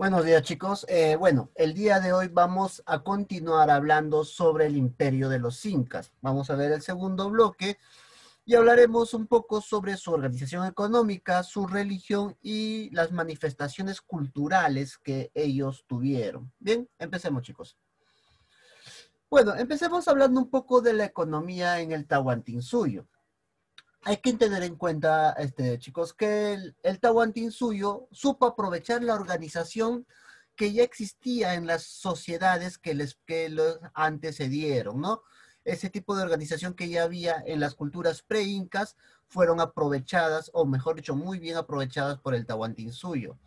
Buenos días, chicos. Bueno, el día de hoy vamos a continuar hablando sobre el imperio de los incas. Vamos a ver el segundo bloque y hablaremos un poco sobre su organización económica, su religión y las manifestaciones culturales que ellos tuvieron. Bien, empecemos, chicos. Bueno, empecemos hablando un poco de la economía en el Tahuantinsuyo. Hay que tener en cuenta, chicos, que el Tahuantinsuyo supo aprovechar la organización que ya existía en las sociedades que los antecedieron, ¿no? Ese tipo de organización que ya había en las culturas pre-incas fueron aprovechadas, o mejor dicho, muy bien aprovechadas por el Tahuantinsuyo.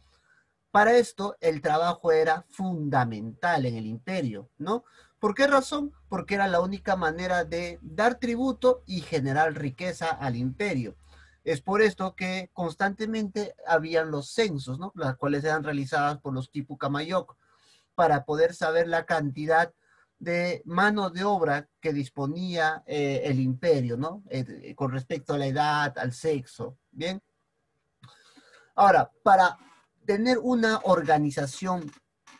Para esto, el trabajo era fundamental en el imperio, ¿no? ¿Por qué razón? Porque era la única manera de dar tributo y generar riqueza al imperio. Es por esto que constantemente habían los censos, ¿no? Las cuales eran realizadas por los Tipu Camayoc, para poder saber la cantidad de mano de obra que disponía el imperio, ¿no? Con respecto a la edad, al sexo, ¿bien? Ahora, para tener una organización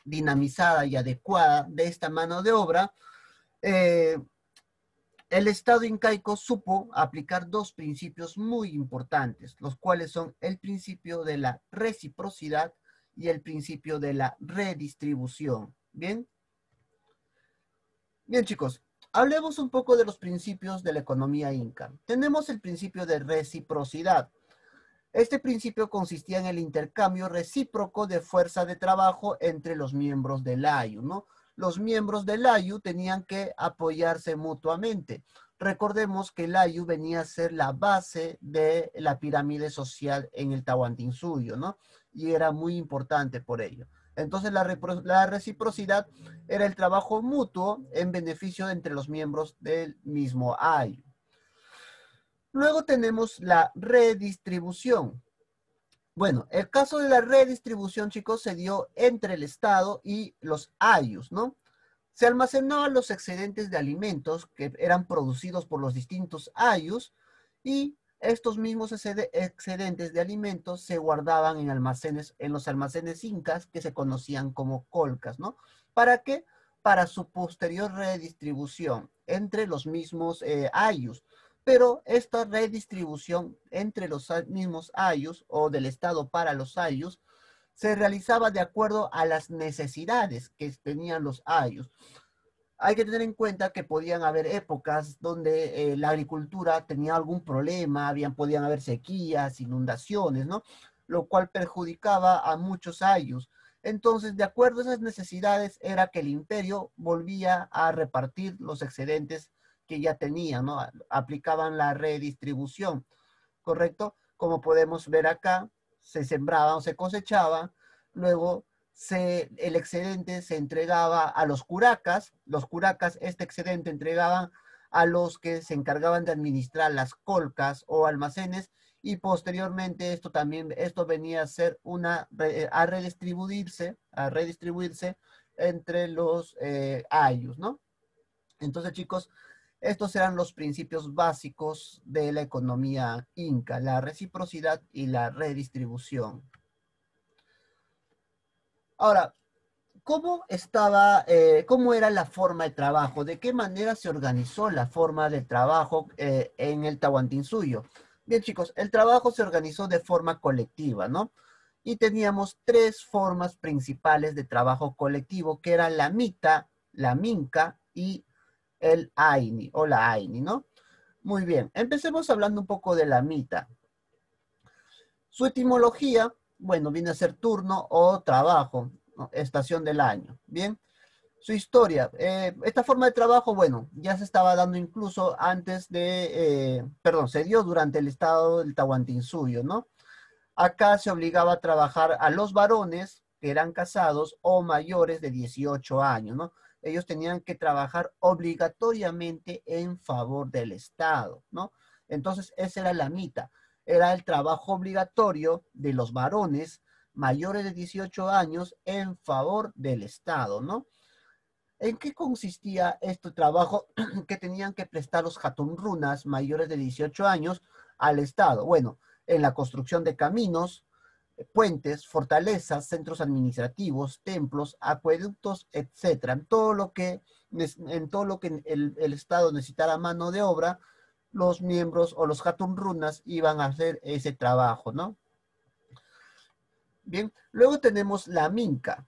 dinamizada y adecuada de esta mano de obra, eh, el Estado incaico supo aplicar dos principios muy importantes, los cuales son el principio de la reciprocidad y el principio de la redistribución. ¿Bien? Bien, chicos, hablemos un poco de los principios de la economía inca. Tenemos el principio de reciprocidad. Este principio consistía en el intercambio recíproco de fuerza de trabajo entre los miembros del AYU, ¿no? Los miembros del AYU tenían que apoyarse mutuamente. Recordemos que el AYU venía a ser la base de la pirámide social en el Tahuantinsuyo, ¿no? Y era muy importante por ello. Entonces la reciprocidad era el trabajo mutuo en beneficio entre los miembros del mismo AYU. Luego tenemos la redistribución. Bueno, el caso de la redistribución, chicos, se dio entre el Estado y los ayus, ¿no? Se almacenaban los excedentes de alimentos que eran producidos por los distintos ayus y estos mismos excedentes de alimentos se guardaban en almacenes, en los almacenes incas que se conocían como colcas, ¿no? ¿Para qué? Para su posterior redistribución entre los mismos ayus. Pero esta redistribución entre los mismos ayus o del Estado para los ayus se realizaba de acuerdo a las necesidades que tenían los ayus. Hay que tener en cuenta que podían haber épocas donde la agricultura tenía algún problema, podían haber sequías, inundaciones, ¿no? Lo cual perjudicaba a muchos ayus. Entonces, de acuerdo a esas necesidades, era que el imperio volvía a repartir los excedentes que ya tenía, ¿no? Aplicaban la redistribución, ¿correcto? Como podemos ver acá, se sembraba o se cosechaba, luego el excedente se entregaba a los curacas este excedente entregaban a los que se encargaban de administrar las colcas o almacenes, y posteriormente esto venía a ser a redistribuirse entre los ayus, ¿no? Entonces, chicos, estos eran los principios básicos de la economía inca, la reciprocidad y la redistribución. Ahora, cómo era la forma de trabajo? ¿De qué manera se organizó la forma de trabajo en el Tahuantinsuyo? Bien, chicos, el trabajo se organizó de forma colectiva, ¿no? Y teníamos tres formas principales de trabajo colectivo, que eran la mita, la minca y el Aini o la Aini, ¿no? Muy bien, empecemos hablando un poco de la mita. Su etimología, bueno, viene a ser turno o trabajo, ¿no? Estación del año, ¿bien? Su historia, esta forma de trabajo, bueno, ya se estaba dando incluso se dio durante el estado del Tahuantinsuyo, ¿no? Acá se obligaba a trabajar a los varones que eran casados o mayores de 18 años, ¿no? Ellos tenían que trabajar obligatoriamente en favor del Estado, ¿no? Entonces, esa era la mita, era el trabajo obligatorio de los varones mayores de 18 años en favor del Estado, ¿no? ¿En qué consistía este trabajo que tenían que prestar los runas mayores de 18 años al Estado? Bueno, en la construcción de caminos, puentes, fortalezas, centros administrativos, templos, acueductos, etcétera. En todo lo que el Estado necesitara mano de obra, los miembros o los Hatun Runas iban a hacer ese trabajo, ¿no? Bien, luego tenemos la minca.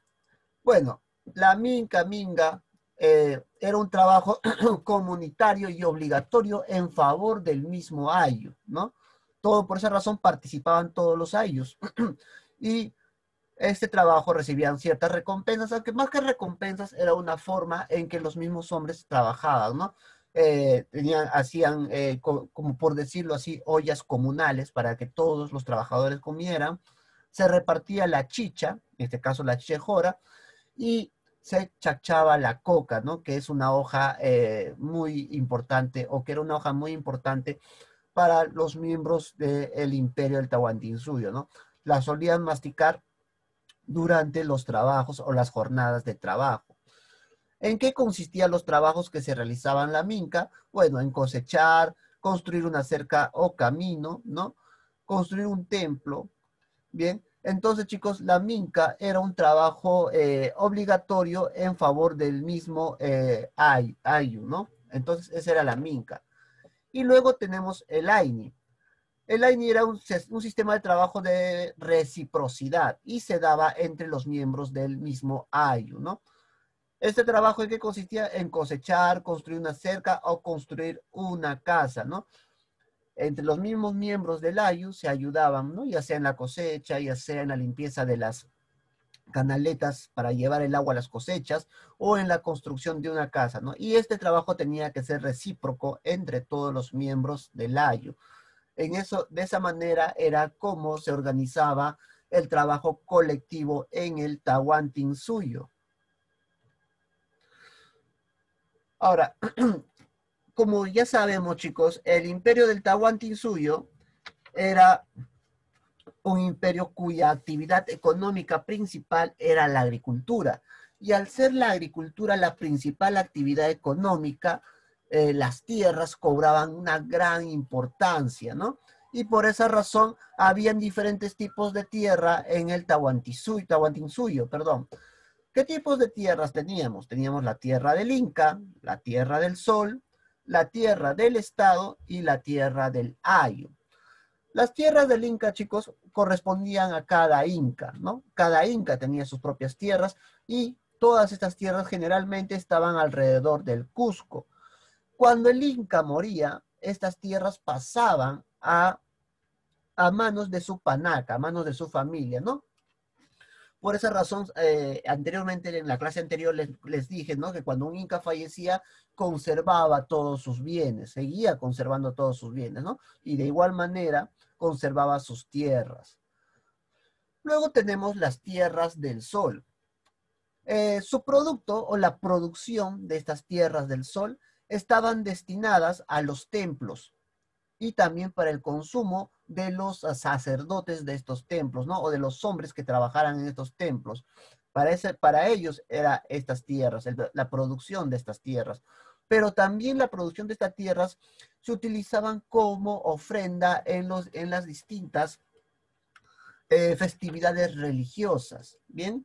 Bueno, la minga, era un trabajo comunitario y obligatorio en favor del mismo ayu, ¿no? Todo por esa razón participaban todos los ayus. Y este trabajo recibían ciertas recompensas, aunque más que recompensas era una forma en que los mismos hombres trabajaban, ¿no? Hacían, como por decirlo así, ollas comunales para que todos los trabajadores comieran. Se repartía la chicha, en este caso la chichejora, y se chachaba la coca, ¿no? Que es una hoja muy importante, o que era una hoja muy importante para los miembros del imperio del Tahuantinsuyo, ¿no? La solían masticar durante los trabajos o las jornadas de trabajo. ¿En qué consistían los trabajos que se realizaban en la minca? Bueno, en cosechar, construir una cerca o camino, ¿no? Construir un templo, ¿bien? Entonces, chicos, la minca era un trabajo obligatorio en favor del mismo ayu, ¿no? Entonces, esa era la minca. Y luego tenemos el aini. El AINI era un sistema de trabajo de reciprocidad y se daba entre los miembros del mismo AYU, ¿no? Este trabajo en que consistía en cosechar, construir una cerca o construir una casa, ¿no? Entre los mismos miembros del AYU se ayudaban, ¿no? Ya sea en la cosecha, ya sea en la limpieza de las canaletas para llevar el agua a las cosechas o en la construcción de una casa, ¿no? Y este trabajo tenía que ser recíproco entre todos los miembros del AYU. De esa manera era como se organizaba el trabajo colectivo en el Tahuantinsuyo. Ahora, como ya sabemos, chicos, el imperio del Tahuantinsuyo era un imperio cuya actividad económica principal era la agricultura. Y al ser la agricultura la principal actividad económica, las tierras cobraban una gran importancia, ¿no? Y por esa razón habían diferentes tipos de tierra en el Tahuantinsuyo, perdón. ¿Qué tipos de tierras teníamos? Teníamos la tierra del Inca, la tierra del Sol, la tierra del Estado y la tierra del Ayu. Las tierras del Inca, chicos, correspondían a cada Inca, ¿no? Cada Inca tenía sus propias tierras y todas estas tierras generalmente estaban alrededor del Cusco. Cuando el Inca moría, estas tierras pasaban a manos de su panaca, a manos de su familia, ¿no? Por esa razón, anteriormente, en la clase anterior, les dije, ¿no? Que cuando un Inca fallecía, conservaba todos sus bienes, seguía conservando todos sus bienes, ¿no? Y de igual manera, conservaba sus tierras. Luego tenemos las tierras del sol. Su producto o la producción de estas tierras del sol estaban destinadas a los templos y también para el consumo de los sacerdotes de estos templos, ¿no? O de los hombres que trabajaran en estos templos. Para ellos era estas tierras, la producción de estas tierras. Pero también la producción de estas tierras se utilizaban como ofrenda en las distintas festividades religiosas, ¿bien?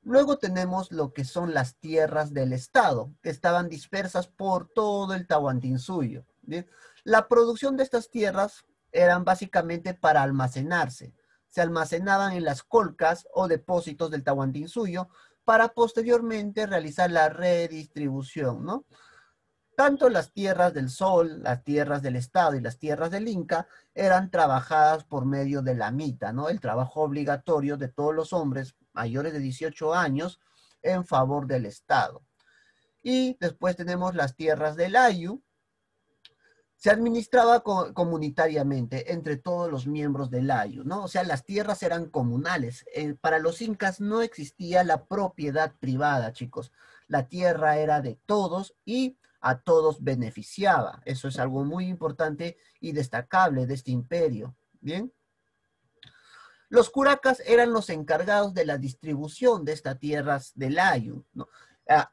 Luego tenemos lo que son las tierras del Estado, que estaban dispersas por todo el Tahuantinsuyo, ¿bien? La producción de estas tierras eran básicamente para almacenarse. Se almacenaban en las colcas o depósitos del Tahuantinsuyo para posteriormente realizar la redistribución, ¿no? Tanto las tierras del Sol, las tierras del Estado y las tierras del Inca eran trabajadas por medio de la mita, ¿no? El trabajo obligatorio de todos los hombres mayores de 18 años en favor del Estado. Y después tenemos las tierras del Ayu. Se administraba comunitariamente entre todos los miembros del Ayu, ¿no? O sea, las tierras eran comunales. Para los incas no existía la propiedad privada, chicos. La tierra era de todos y a todos beneficiaba. Eso es algo muy importante y destacable de este imperio. Bien. Los curacas eran los encargados de la distribución de estas tierras del Ayu, ¿no?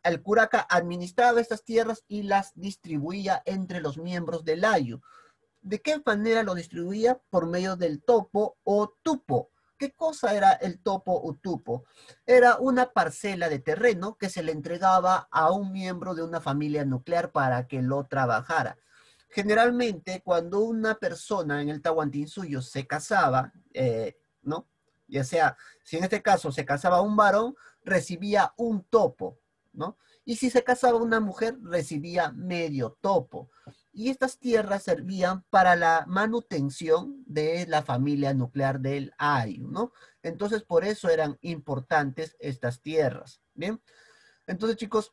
El curaca administraba estas tierras y las distribuía entre los miembros del Ayu. ¿De qué manera lo distribuía? Por medio del topo o tupo. ¿Qué cosa era el topo utupo? Era una parcela de terreno que se le entregaba a un miembro de una familia nuclear para que lo trabajara. Generalmente, cuando una persona en el Tahuantinsuyo se casaba, ¿no? Ya sea, si en este caso se casaba un varón, recibía un topo, ¿no? Y si se casaba una mujer, recibía medio topo. Y estas tierras servían para la manutención de la familia nuclear del Ayu, ¿no? Entonces, por eso eran importantes estas tierras, ¿bien? Entonces, chicos,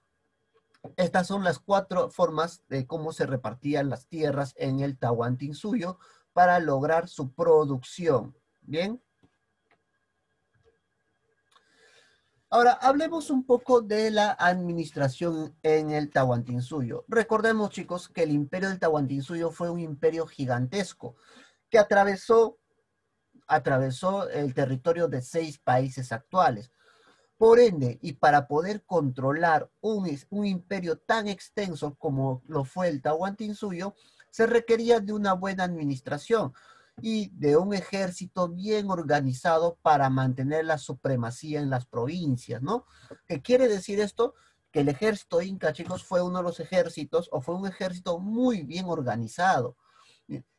estas son las 4 formas de cómo se repartían las tierras en el Tahuantinsuyo para lograr su producción, ¿bien? Ahora, hablemos un poco de la administración en el Tahuantinsuyo. Recordemos, chicos, que el imperio del Tahuantinsuyo fue un imperio gigantesco que atravesó el territorio de 6 países actuales. Por ende, y para poder controlar un imperio tan extenso como lo fue el Tahuantinsuyo, se requería de una buena administración y de un ejército bien organizado para mantener la supremacía en las provincias, ¿no? ¿Qué quiere decir esto? Que el ejército inca, chicos, fue uno de los ejércitos, o fue un ejército muy bien organizado.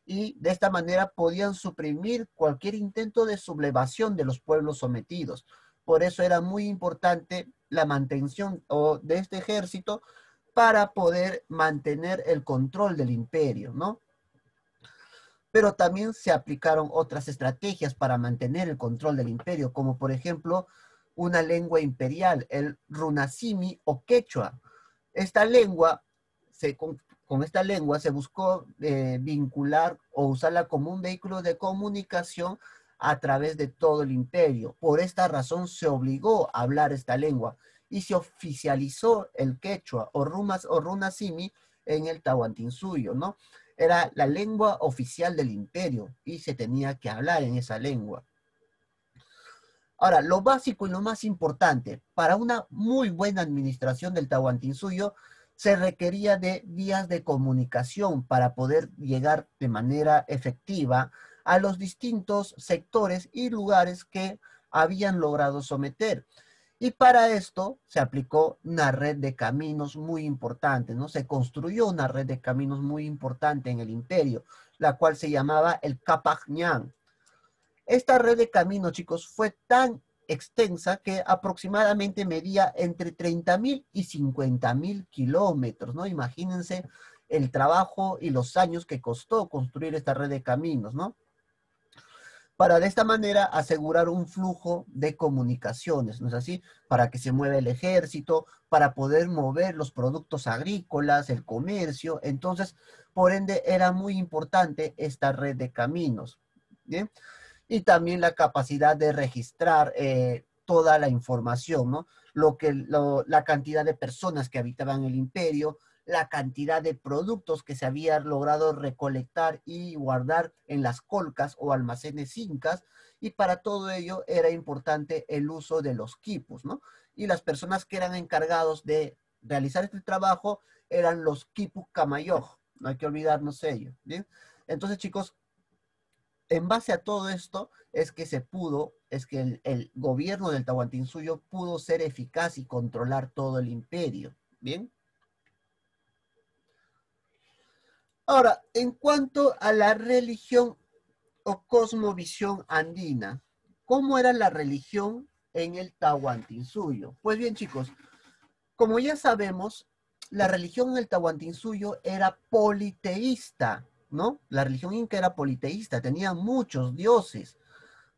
Y de esta manera podían suprimir cualquier intento de sublevación de los pueblos sometidos. Por eso era muy importante la mantención de este ejército para poder mantener el control del imperio, ¿no? Pero también se aplicaron otras estrategias para mantener el control del imperio, como por ejemplo una lengua imperial, el runasimi o quechua. Esta lengua, con esta lengua se buscó vincular o usarla como un vehículo de comunicación a través de todo el imperio. Por esta razón se obligó a hablar esta lengua y se oficializó el quechua o runasimi en el Tahuantinsuyo, ¿no? Era la lengua oficial del imperio y se tenía que hablar en esa lengua. Ahora, lo básico y lo más importante, para una muy buena administración del Tahuantinsuyo, se requería de vías de comunicación para poder llegar de manera efectiva a los distintos sectores y lugares que habían logrado someter. Y para esto se aplicó una red de caminos muy importante, ¿no? Se construyó una red de caminos muy importante en el imperio, la cual se llamaba el Capajñán. Esta red de caminos, chicos, fue tan extensa que aproximadamente medía entre 30.000 y 50.000 kilómetros, ¿no? Imagínense el trabajo y los años que costó construir esta red de caminos, ¿no? Para de esta manera asegurar un flujo de comunicaciones, ¿no es así? Para que se mueva el ejército, para poder mover los productos agrícolas, el comercio. Entonces, por ende, era muy importante esta red de caminos, ¿bien? Y también la capacidad de registrar toda la información, ¿no? La cantidad de personas que habitaban el imperio, la cantidad de productos que se había logrado recolectar y guardar en las colcas o almacenes incas, y para todo ello era importante el uso de los quipus, ¿no? Y las personas que eran encargados de realizar este trabajo eran los quipus camayoj, no hay que olvidarnos ello, ¿bien? Entonces, chicos, en base a todo esto es que el gobierno del Tahuantinsuyo pudo ser eficaz y controlar todo el imperio, ¿bien? Ahora, en cuanto a la religión o cosmovisión andina, ¿cómo era la religión en el Tahuantinsuyo? Pues bien, chicos, como ya sabemos, la religión en el Tahuantinsuyo era politeísta, ¿no? La religión inca era politeísta, tenía muchos dioses,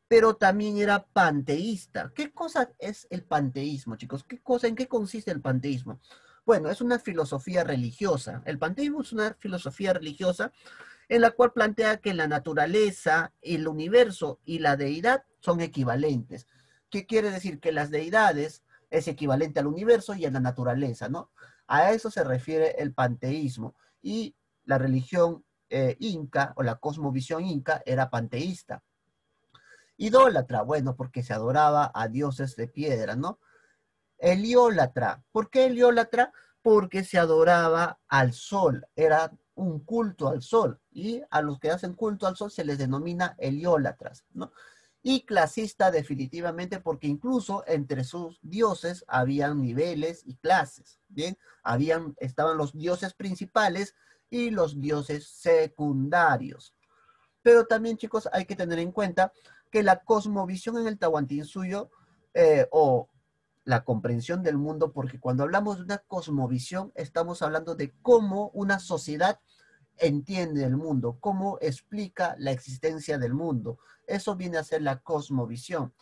pero también era panteísta. ¿Qué cosa es el panteísmo, chicos? ¿En qué consiste el panteísmo? Bueno, es una filosofía religiosa. El panteísmo es una filosofía religiosa en la cual plantea que la naturaleza, el universo y la deidad son equivalentes. ¿Qué quiere decir? Que las deidades es equivalente al universo y a la naturaleza, ¿no? A eso se refiere el panteísmo. Y la religión inca o la cosmovisión inca era panteísta. Idólatra, bueno, porque se adoraba a dioses de piedra, ¿no? Heliólatra, ¿por qué heliólatra? Porque se adoraba al sol, era un culto al sol, y a los que hacen culto al sol se les denomina heliólatras, ¿no? y clasista definitivamente, porque incluso entre sus dioses habían niveles y clases, ¿bien? Estaban los dioses principales y los dioses secundarios. Pero también, chicos, hay que tener en cuenta que la cosmovisión en el Tahuantinsuyo, o la comprensión del mundo, porque cuando hablamos de una cosmovisión, estamos hablando de cómo una sociedad entiende el mundo, cómo explica la existencia del mundo. Eso viene a ser la cosmovisión.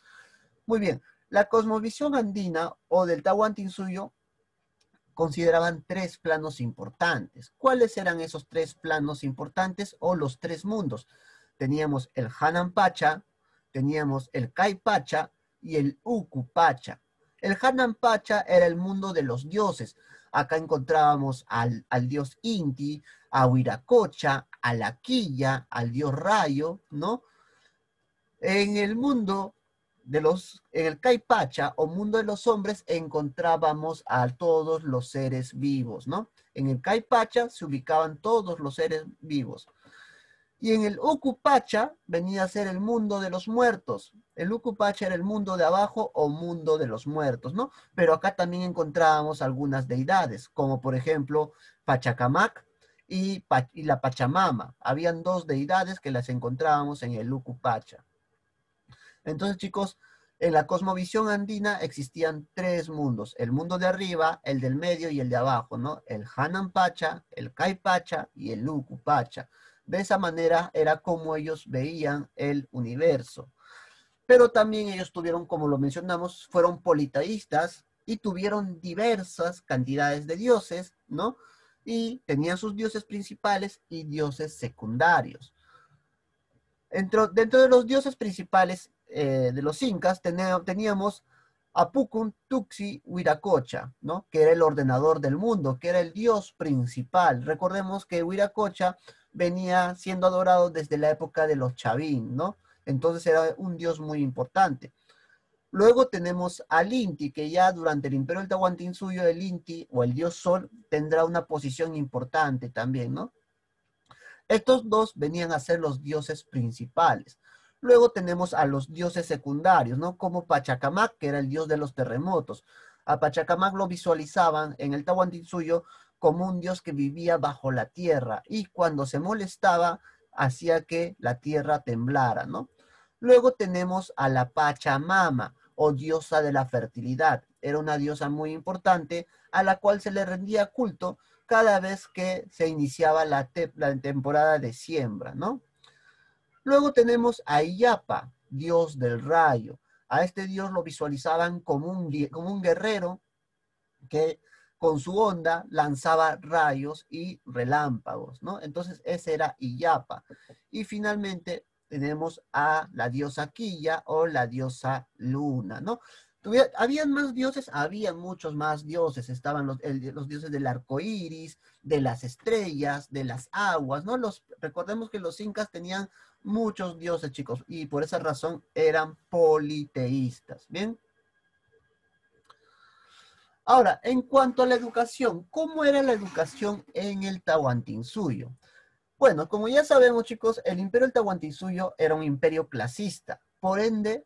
Muy bien, la cosmovisión andina o del Tahuantinsuyo consideraban tres planos importantes. ¿Cuáles eran esos tres planos importantes o los tres mundos? Teníamos el Hanan Pacha, teníamos el Kai Pacha y el Uku Pacha. El Hanan Pacha era el mundo de los dioses. Acá encontrábamos al dios Inti, a Huiracocha, a la Quilla, al dios Rayo, ¿no? En el mundo en el Caipacha o mundo de los hombres encontrábamos a todos los seres vivos, ¿no? En el Caipacha se ubicaban todos los seres vivos. Y en el Ucupacha venía a ser el mundo de los muertos. El Ucupacha era el mundo de abajo o mundo de los muertos, ¿no? Pero acá también encontrábamos algunas deidades, como por ejemplo Pachacamac y la Pachamama. Habían dos deidades que las encontrábamos en el Ucupacha. Entonces, chicos, en la cosmovisión andina existían tres mundos, el mundo de arriba, el del medio y el de abajo, ¿no? El Hanan Pacha, el Kai Pacha y el Uku Pacha. De esa manera era como ellos veían el universo. Pero también ellos tuvieron, como lo mencionamos, fueron politeístas y tuvieron diversas cantidades de dioses, ¿no? Y tenían sus dioses principales y dioses secundarios. Dentro de los dioses principales de los incas teníamos a Pucun Tuxi Huiracocha, ¿no? Que era el ordenador del mundo, que era el dios principal. Recordemos que Huiracocha venía siendo adorado desde la época de los Chavín, ¿no? Entonces era un dios muy importante. Luego tenemos al Inti, que ya durante el Imperio del Tahuantinsuyo, el Inti o el dios Sol tendrá una posición importante también, ¿no? Estos dos venían a ser los dioses principales. Luego tenemos a los dioses secundarios, ¿no? Como Pachacamac, que era el dios de los terremotos. A Pachacamac lo visualizaban en el Tahuantinsuyo como un dios que vivía bajo la tierra y cuando se molestaba hacía que la tierra temblara, ¿no? Luego tenemos a la Pachamama o diosa de la fertilidad. Era una diosa muy importante a la cual se le rendía culto cada vez que se iniciaba la temporada de siembra, ¿no? Luego tenemos a Iyapa, dios del rayo. A este dios lo visualizaban como un guerrero que con su onda lanzaba rayos y relámpagos, ¿no? Entonces ese era Iyapa. Y finalmente tenemos a la diosa Quilla o la diosa Luna, ¿no? ¿Habían más dioses? Habían muchos más dioses. Estaban los dioses del arco iris, de las estrellas, de las aguas, ¿no? Recordemos que los incas tenían muchos dioses, chicos, y por esa razón eran politeístas, ¿bien? Ahora, en cuanto a la educación, ¿cómo era la educación en el Tahuantinsuyo? Bueno, como ya sabemos, chicos, el imperio del Tahuantinsuyo era un imperio clasista. Por ende,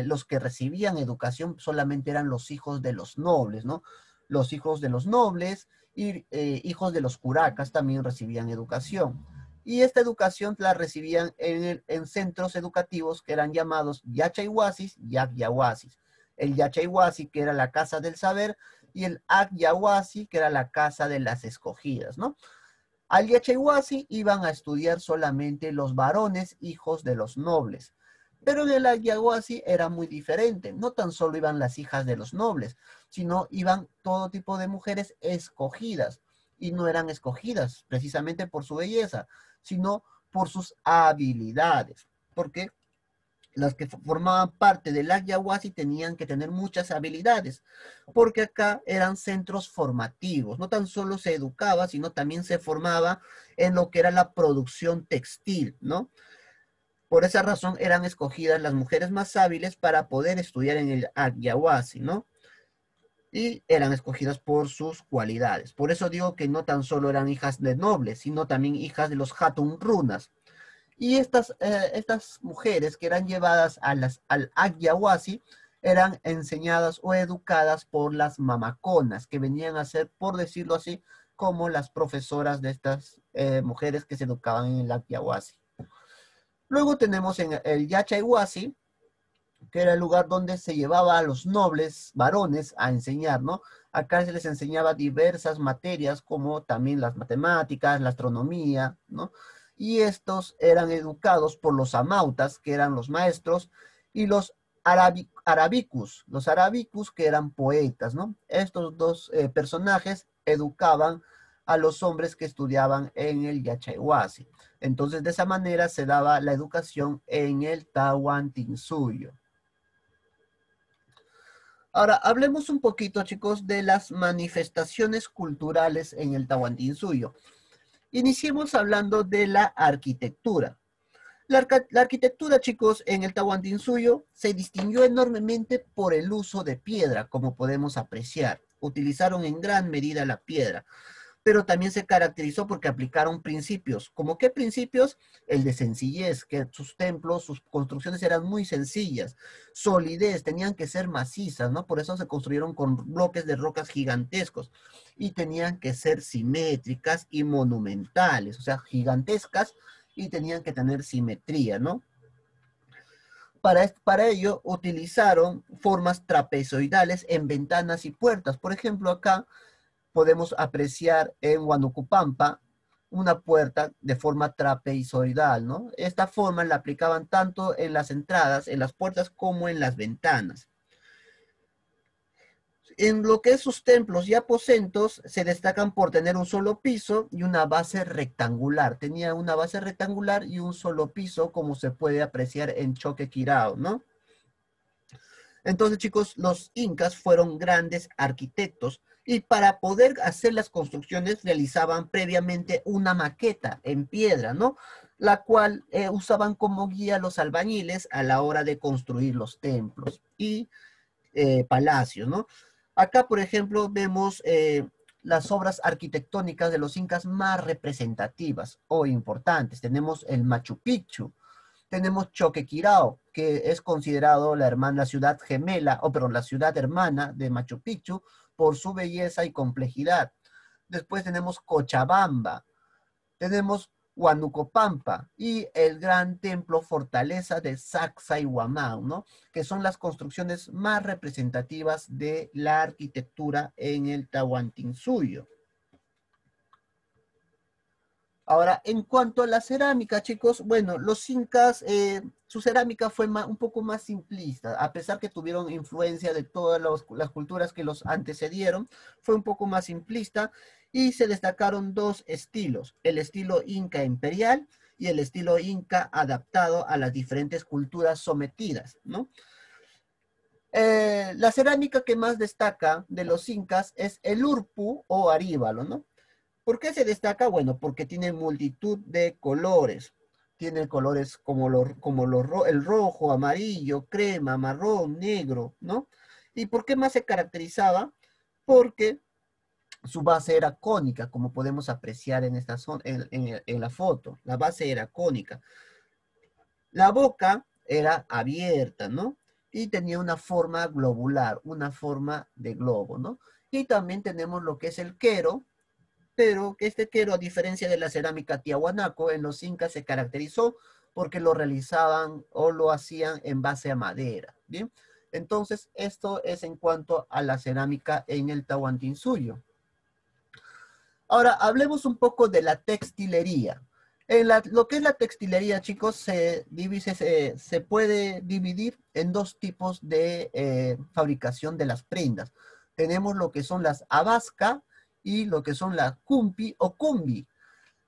los que recibían educación solamente eran los hijos de los nobles, ¿no? Los hijos de los nobles y hijos de los curacas también recibían educación. Y esta educación la recibían en centros educativos que eran llamados Yachayhuasis y Agyahuasis. El Yachayhuasi, que era la casa del saber, y el Agyahuasi, que era la casa de las escogidas, ¿no? Al Yachayhuasi iban a estudiar solamente los varones hijos de los nobles. Pero en el Agyahuasi era muy diferente. No tan solo iban las hijas de los nobles, sino iban todo tipo de mujeres escogidas. Y no eran escogidas precisamente por su belleza, sino por sus habilidades. Porque las que formaban parte del Agyahuasi tenían que tener muchas habilidades, porque acá eran centros formativos. No tan solo se educaba, sino también se formaba en lo que era la producción textil, ¿no? Por esa razón eran escogidas las mujeres más hábiles para poder estudiar en el Agyahuasi, ¿no? Y eran escogidas por sus cualidades. Por eso digo que no tan solo eran hijas de nobles, sino también hijas de los Hatun Runas. Y estas mujeres que eran llevadas al Agyahuasi eran enseñadas o educadas por las mamaconas, que venían a ser, por decirlo así, como las profesoras de estas mujeres que se educaban en el Agyahuasi. Luego tenemos en el Yachayhuasi, que era el lugar donde se llevaba a los nobles varones a enseñar, ¿no? Acá se les enseñaba diversas materias como también las matemáticas, la astronomía, ¿no? Y estos eran educados por los amautas, que eran los maestros, y los arabicus, que eran poetas, ¿no? Estos dos personajes educaban a los hombres que estudiaban en el Yachayhuasi. Entonces, de esa manera se daba la educación en el Tahuantinsuyo. Ahora, hablemos un poquito, chicos, de las manifestaciones culturales en el Tahuantinsuyo. Iniciemos hablando de la arquitectura. La arquitectura, chicos, en el Tahuantinsuyo se distinguió enormemente por el uso de piedra, como podemos apreciar. Utilizaron en gran medida la piedra, pero también se caracterizó porque aplicaron principios. ¿Cómo qué principios? El de sencillez, que sus templos, sus construcciones eran muy sencillas. Solidez, tenían que ser macizas, ¿no? Por eso se construyeron con bloques de rocas gigantescos. Y tenían que ser simétricas y monumentales, o sea, gigantescas y tenían que tener simetría, ¿no? Para ello utilizaron formas trapezoidales en ventanas y puertas. Por ejemplo, acá podemos apreciar en Huanucupampa una puerta de forma trapezoidal, ¿no? Esta forma la aplicaban tanto en las entradas, en las puertas, como en las ventanas. En lo que es sus templos y aposentos, se destacan por tener un solo piso y una base rectangular. Tenía una base rectangular y un solo piso, como se puede apreciar en Choquequirao, ¿no? Entonces, chicos, los incas fueron grandes arquitectos y para poder hacer las construcciones realizaban previamente una maqueta en piedra, ¿no? La cual usaban como guía los albañiles a la hora de construir los templos y palacios, ¿no? Acá, por ejemplo, vemos las obras arquitectónicas de los incas más representativas o importantes. Tenemos el Machu Picchu, tenemos Choquequirao, que es considerado la ciudad gemela, o perdón, la ciudad hermana de Machu Picchu por su belleza y complejidad. Después tenemos Cochabamba, tenemos Huanucopampa y el gran templo fortaleza de Sacsayhuamán, ¿no? Que son las construcciones más representativas de la arquitectura en el Tahuantinsuyo. Ahora, en cuanto a la cerámica, chicos, bueno, los incas, su cerámica fue un poco más simplista, a pesar que tuvieron influencia de todas las culturas que los antecedieron, fue un poco más simplista y se destacaron dos estilos, el estilo inca imperial y el estilo inca adaptado a las diferentes culturas sometidas, ¿no? La cerámica que más destaca de los incas es el urpu o aríbalo, ¿no? ¿Por qué se destaca? Bueno, porque tiene multitud de colores. Tiene colores como el rojo, amarillo, crema, marrón, negro, ¿no? ¿Y por qué más se caracterizaba? Porque su base era cónica, como podemos apreciar en esta zona, en la foto. La base era cónica. La boca era abierta, ¿no? Y tenía una forma globular, una forma de globo, ¿no? Y también tenemos lo que es el quero, pero que este quero, a diferencia de la cerámica tiahuanaco, en los incas se caracterizó porque lo realizaban o lo hacían en base a madera, ¿bien? Entonces, esto es en cuanto a la cerámica en el Tahuantinsuyo. Ahora, hablemos un poco de la textilería. Lo que es la textilería, chicos, se puede dividir en dos tipos de fabricación de las prendas. Tenemos lo que son las abasca y lo que son las cumpi o cumbi.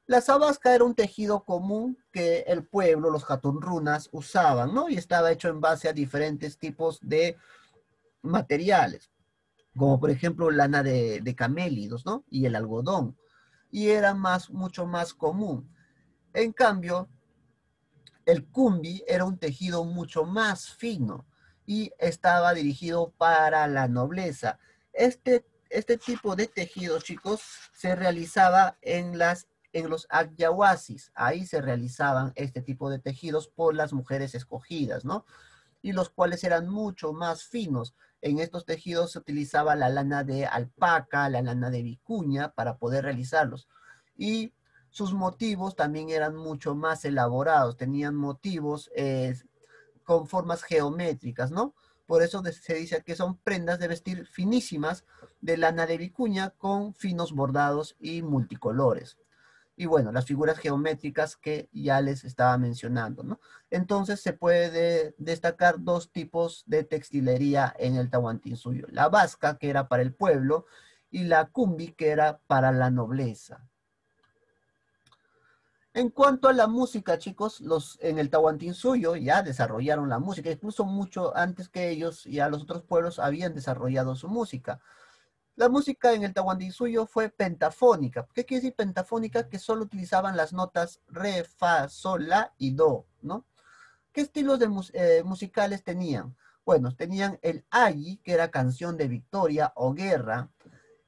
La sabasca era un tejido común que el pueblo, los jatunrunas, usaban, ¿no? Y estaba hecho en base a diferentes tipos de materiales, como por ejemplo lana de camélidos, ¿no? Y el algodón. Y era mucho más común. En cambio, el cumbi era un tejido mucho más fino y estaba dirigido para la nobleza. Este tipo de tejido, chicos, se realizaba en las en los agyawasis. Ahí se realizaban este tipo de tejidos por las mujeres escogidas, ¿no? Y los cuales eran mucho más finos. En estos tejidos se utilizaba la lana de alpaca, la lana de vicuña para poder realizarlos. Y sus motivos también eran mucho más elaborados, tenían motivos con formas geométricas, ¿no? Por eso se dice que son prendas de vestir finísimas de lana de vicuña con finos bordados y multicolores. Y bueno, las figuras geométricas que ya les estaba mencionando, ¿no? Entonces se puede destacar dos tipos de textilería en el Tahuantinsuyo. La vasca, que era para el pueblo, y la cumbi, que era para la nobleza. En cuanto a la música, chicos, en el Tahuantinsuyo ya desarrollaron la música, incluso mucho antes que ellos, ya los otros pueblos habían desarrollado su música. La música en el Tahuantinsuyo fue pentafónica. ¿Qué quiere decir pentafónica? Que solo utilizaban las notas re, fa, sol, la y do, ¿no? ¿Qué estilos musicales tenían? Bueno, tenían el ayi, que era canción de victoria o guerra,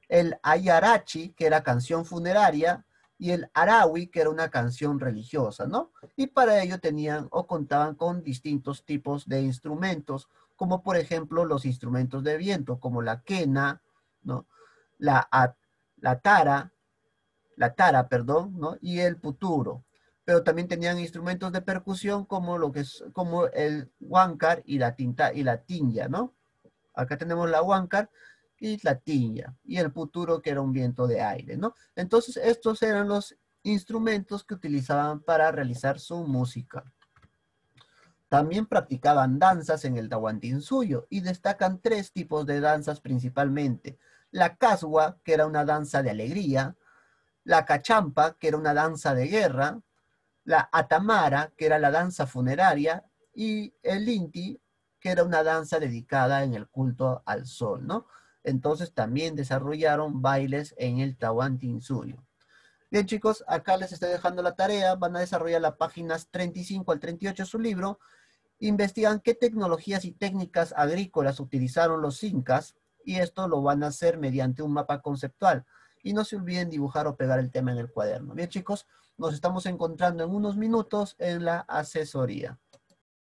el ayarachi, que era canción funeraria, y el arawi, que era una canción religiosa, ¿no? Y para ello tenían o contaban con distintos tipos de instrumentos, como por ejemplo los instrumentos de viento, como la quena, ¿no? La, la tara, perdón, ¿no? Y el puturo. Pero también tenían instrumentos de percusión como lo que es, como el huáncar y la tinta y la tinya, ¿no? Acá tenemos la huáncar y la tinya, y el puturo, que era un viento de aire, ¿no? Entonces, estos eran los instrumentos que utilizaban para realizar su música. También practicaban danzas en el Tahuantinsuyo y destacan tres tipos de danzas principalmente. La caswa, que era una danza de alegría, la cachampa, que era una danza de guerra, la atamara, que era la danza funeraria, y el inti, que era una danza dedicada en el culto al sol, ¿no? Entonces también desarrollaron bailes en el Tahuantinsuyo. Bien, chicos, acá les estoy dejando la tarea. Van a desarrollar las páginas 35 al 38 de su libro. Investigan qué tecnologías y técnicas agrícolas utilizaron los incas, y esto lo van a hacer mediante un mapa conceptual. Y no se olviden dibujar o pegar el tema en el cuaderno. Bien, chicos, nos estamos encontrando en unos minutos en la asesoría.